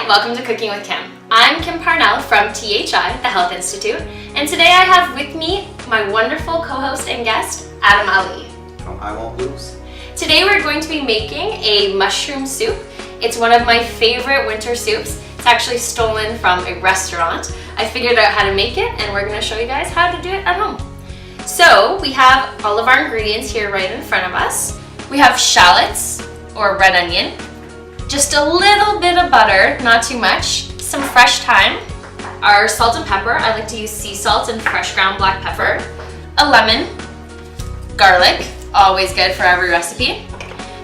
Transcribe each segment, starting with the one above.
welcome to Cooking with Kim. I'm Kim Parnell from THI, the Health Institute, and today I have with me my wonderful co-host and guest, Adam Ali. From I Won't Lose. Today we're going to be making a mushroom soup. It's one of my favorite winter soups. It's actually stolen from a restaurant. I figured out how to make it, and we're going to show you guys how to do it at home. So we have all of our ingredients here right in front of us. We have shallots, or red onion, just a little bit of butter, not too much, some fresh thyme, our salt and pepper. I like to use sea salt and fresh ground black pepper, a lemon, garlic, always good for every recipe,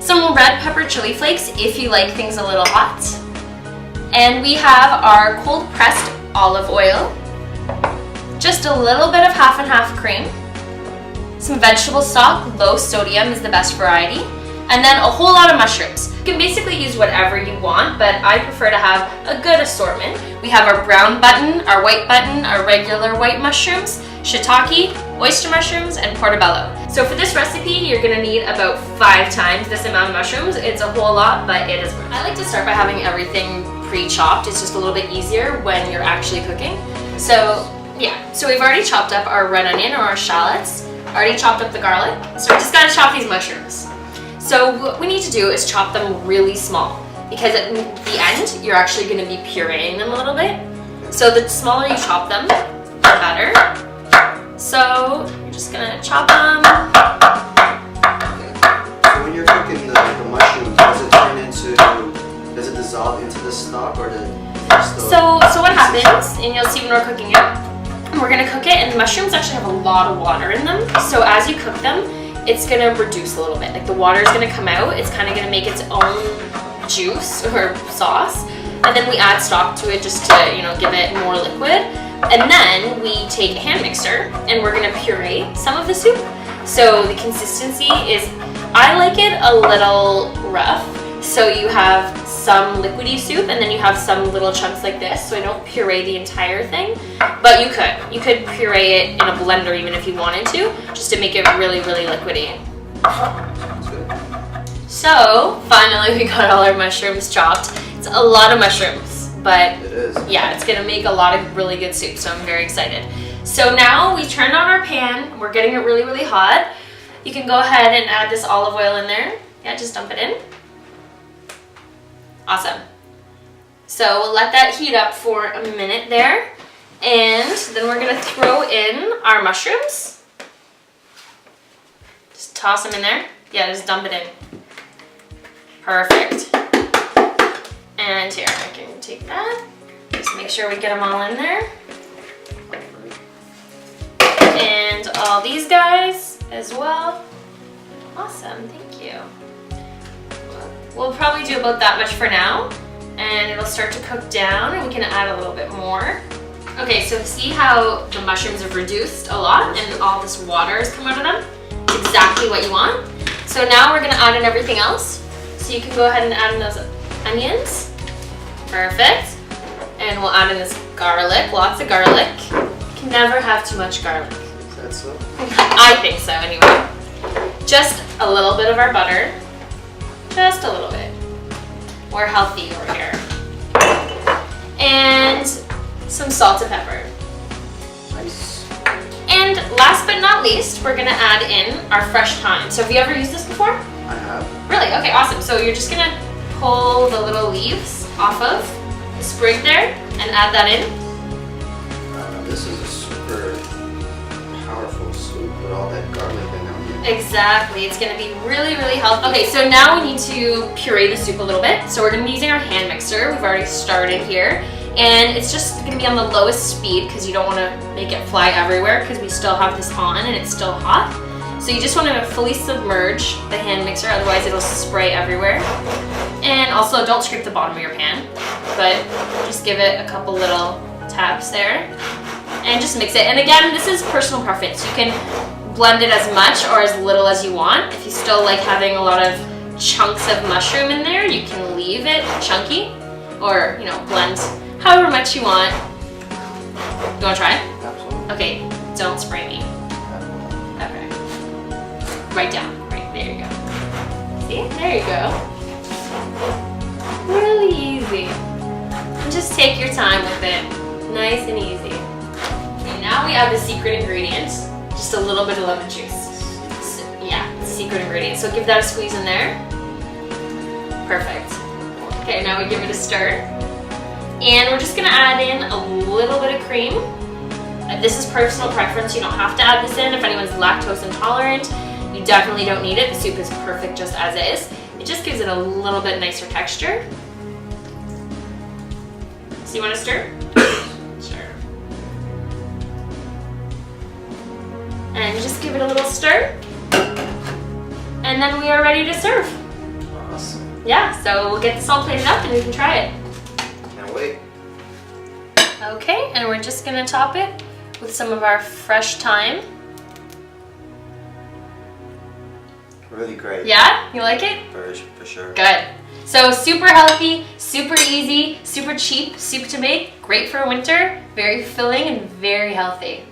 some red pepper chili flakes if you like things a little hot, and we have our cold pressed olive oil, just a little bit of half and half cream, some vegetable stock, low sodium is the best variety, and then a whole lot of mushrooms. You can basically use whatever you want, but I prefer to have a good assortment. We have our brown button, our white button, our regular white mushrooms, shiitake, oyster mushrooms, and portobello. So for this recipe, you're gonna need about 5 times this amount of mushrooms. It's a whole lot, but it is worth it. I like to start by having everything pre-chopped. It's just a little bit easier when you're actually cooking. So yeah, so we've already chopped up our red onion or our shallots, already chopped up the garlic. So we just gotta chop these mushrooms. So what we need to do is chop them really small, because at the end, you're actually gonna be pureeing them a little bit. So the smaller you chop them, the better. So you're just gonna chop them. So when you're cooking the mushrooms, does it dissolve into the stock, or So what happens, and you'll see when we're cooking it, we're gonna cook it, and the mushrooms actually have a lot of water in them. So as you cook them, it's gonna reduce a little bit. Like the water is gonna come out, it's kind of gonna make its own juice or sauce, and then we add stock to it just to, give it more liquid. And then we take a hand mixer and we're gonna puree some of the soup. So the consistency is, I like it a little rough. So you have some liquidy soup and then you have some little chunks like this. So I don't puree the entire thing, but you could puree it in a blender even if you wanted to, just to make it really, really liquidy. That's good. So finally we got all our mushrooms chopped. It's a lot of mushrooms, but It is. yeah, it's gonna make a lot of really good soup, so I'm very excited. So now we turned on our pan, we're getting it really, really hot. You can go ahead and add this olive oil in there. Yeah, just dump it in. Awesome. So we'll let that heat up for a minute there, and then we're gonna throw in our mushrooms. Just toss them in there. Yeah, just dump it in. Perfect. And here, I can take that. Just make sure we get them all in there. And all these guys as well. Awesome, thank you. We'll probably do about that much for now, and it'll start to cook down, and we can add a little bit more. Okay, so see how the mushrooms have reduced a lot and all this water has come out of them? It's exactly what you want. So now we're gonna add in everything else. So you can go ahead and add in those onions. Perfect. And we'll add in this garlic, lots of garlic. You can never have too much garlic. Is that so? I think so anyway. Just a little bit of our butter. Just a little bit. We're healthy over here. And some salt and pepper. Nice. And last but not least, we're gonna add in our fresh thyme. So have you ever used this before? I have. Really? Okay, awesome. So you're just gonna pull the little leaves off of the sprig there and add that in. This is a super powerful soup with all that garlic and onion. Exactly, it's gonna be really, really healthy. Okay, so now we need to puree the soup a little bit. So we're gonna be using our hand mixer. We've already started here. And it's just gonna be on the lowest speed because you don't wanna make it fly everywhere because we still have this on and it's still hot. So you just wanna fully submerge the hand mixer, otherwise it'll spray everywhere. And also don't scrape the bottom of your pan, but just give it a couple little taps there and just mix it. And again, this is personal preference. You can blend it as much or as little as you want. If you still like having a lot of chunks of mushroom in there, you can leave it chunky or, blend however much you want. You wanna try? Absolutely. Okay, don't spray me. Okay. Right down. Right, there you go. See? There you go. Really easy. just take your time with it. Nice and easy. And now we add the secret ingredient, just a little bit of lemon juice. So, yeah, secret ingredient. So give that a squeeze in there. Perfect. Okay, now we give it a stir. And we're just gonna add in a little bit of cream. This is personal preference. You don't have to add this in. If anyone's lactose intolerant, you definitely don't need it. The soup is perfect just as it is. It just gives it a little bit nicer texture. So you want to stir? Sure. And just give it a little stir. And then we are ready to serve. Awesome. Yeah, so we'll get this all plated up and we can try it. Can't wait. Okay, and we're just gonna top it with some of our fresh thyme. Really great. Yeah, you like it? For sure. Good. So super healthy, super easy, super cheap soup to make. Great for winter, very filling and very healthy.